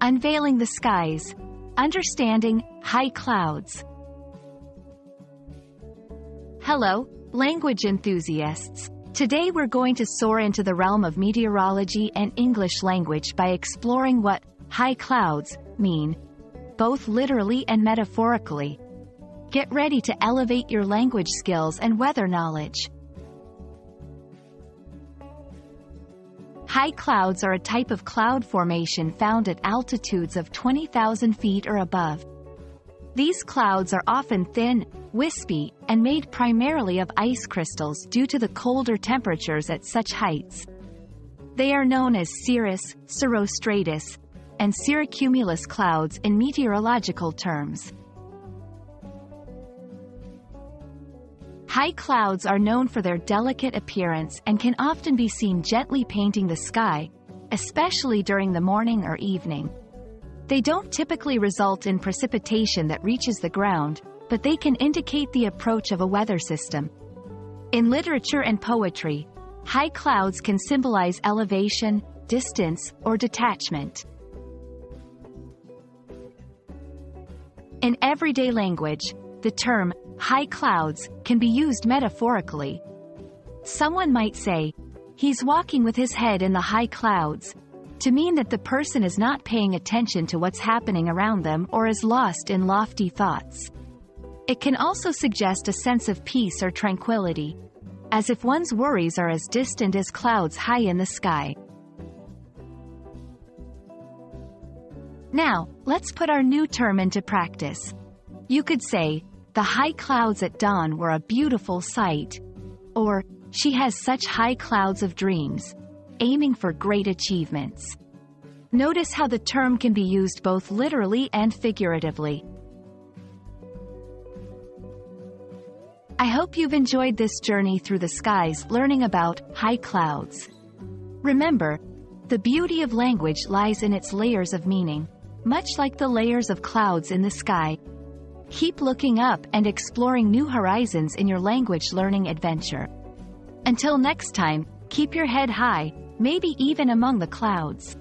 Unveiling the Skies. Understanding high clouds. Hello, language enthusiasts. Today we're going to soar into the realm of meteorology and English language by exploring what high clouds mean, both literally and metaphorically. Get ready to elevate your language skills and weather knowledge. High clouds are a type of cloud formation found at altitudes of 20,000 feet or above. These clouds are often thin, wispy, and made primarily of ice crystals due to the colder temperatures at such heights. They are known as cirrus, cirrostratus, and cirrocumulus clouds in meteorological terms. High clouds are known for their delicate appearance and can often be seen gently painting the sky, especially during the morning or evening. They don't typically result in precipitation that reaches the ground, but they can indicate the approach of a weather system. In literature and poetry, high clouds can symbolize elevation, distance, or detachment. In everyday language, the term high clouds can be used metaphorically. Someone might say, "He's walking with his head in the high clouds," to mean that the person is not paying attention to what's happening around them or is lost in lofty thoughts. It can also suggest a sense of peace or tranquility, as if one's worries are as distant as clouds high in the sky. Now, let's put our new term into practice. You could say, "The high clouds at dawn were a beautiful sight," or "She has such high clouds of dreams," aiming for great achievements. Notice how the term can be used both literally and figuratively. I hope you've enjoyed this journey through the skies learning about high clouds. Remember, the beauty of language lies in its layers of meaning, much like the layers of clouds in the sky. Keep looking up and exploring new horizons in your language learning adventure. Until next time, keep your head high, maybe even among the clouds.